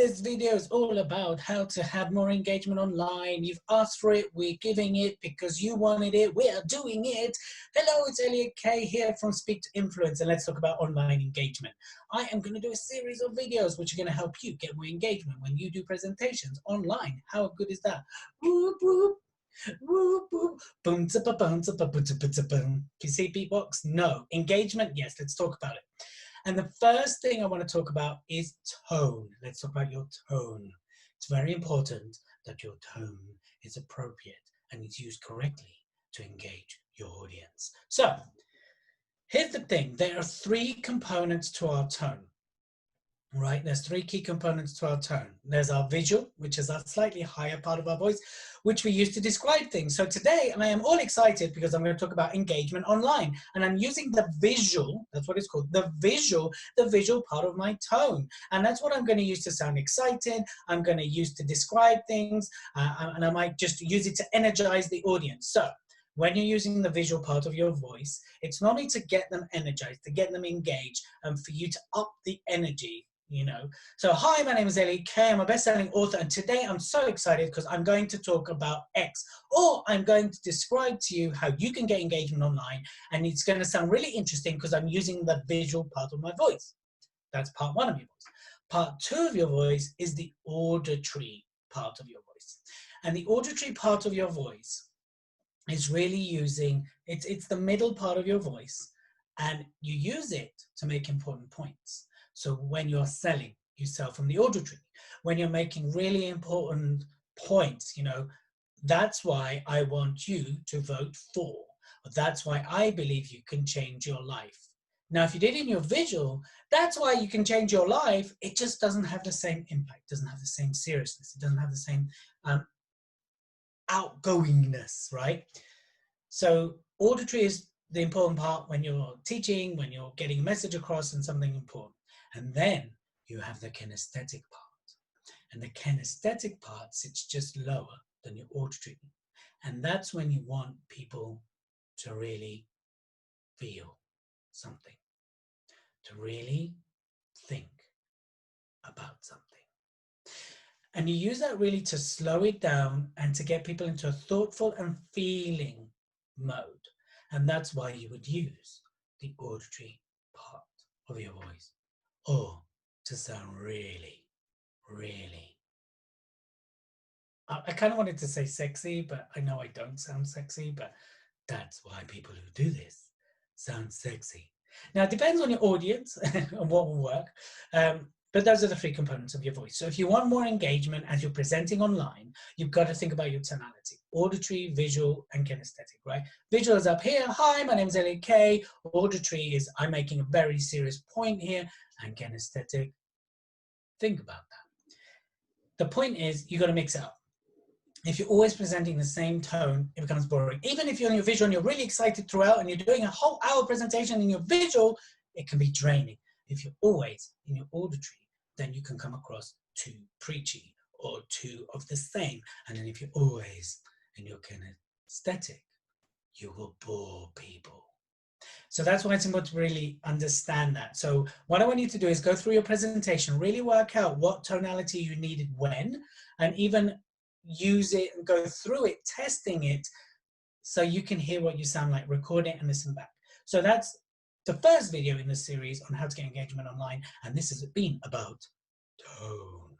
This video is all about how to have more engagement online. You've asked for it, we're giving it because you wanted it, we are doing it. Hello, it's Elliot Kay here from Speak to Influence, and let's talk about online engagement. I am going to do a series of videos which are going to help you get more engagement when you do presentations online. How good is that? Whoop, whoop. Whoop, whoop. Boom, boom, boom, boom. Can you see beatbox? No. Engagement? Yes, let's talk about it. And the first thing I want to talk about is tone. Let's talk about your tone. It's very important that your tone is appropriate and is used correctly to engage your audience. So here's the thing. There are three components to our tone. Right, there's three key components to our tone. There's our visual, which is our slightly higher part of our voice, which we use to describe things. So today I am all excited because I'm going to talk about engagement online, and I'm using the visual, that's what it's called, the visual part of my tone. And that's what I'm going to use to sound excited. I'm going to use to describe things, and I might just use it to energize the audience. So when you're using the visual part of your voice, it's not only to get them energized, to get them engaged, and for you to up the energy. You know, so hi, my name is Elliot Kay. I'm a best-selling author, and today I'm so excited because I'm going to talk about X, or I'm going to describe to you how you can get engagement online, and it's going to sound really interesting because I'm using the visual part of my voice. That's part one of your voice. Part two of your voice is the auditory part of your voice, and the auditory part of your voice is really using it's the middle part of your voice, and you use it to make important points. So when you're selling, you sell from the auditory. When you're making really important points, you know, that's why I want you to vote for. That's why I believe you can change your life. Now, if you did it in your visual, that's why you can change your life. It just doesn't have the same impact, doesn't have the same seriousness. It doesn't have the same outgoingness, right? So auditory is the important part when you're teaching, when you're getting a message across and something important. And then you have the kinesthetic part. And the kinesthetic part sits just lower than your auditory. And that's when you want people to really feel something, to really think about something. And you use that really to slow it down and to get people into a thoughtful and feeling mode. And that's why you would use the auditory part of your voice. Or to sound really, really. I kind of wanted to say sexy, but I know I don't sound sexy, but that's why people who do this sound sexy. Now, it depends on your audience and what will work, but those are the three components of your voice. So if you want more engagement as you're presenting online, you've got to think about your tonality: auditory, visual, and kinesthetic, right? Visual is up here. Hi, my name is Elliot Kay. Auditory is I'm making a very serious point here. And kinesthetic, think about that. The point is, you got to mix it up. If you're always presenting the same tone, it becomes boring. Even if you're on your visual and you're really excited throughout and you're doing a whole hour presentation in your visual, it can be draining. If you're always in your auditory, then you can come across too preachy or too of the same. And then if you're always in your kinesthetic, you will bore people. So that's why it's important to really understand that. So what I want you to do is go through your presentation, really work out what tonality you needed when, and even use it and go through it, testing it, so you can hear what you sound like, record it and listen back. So that's the first video in the series on how to get engagement online, and this has been about tone.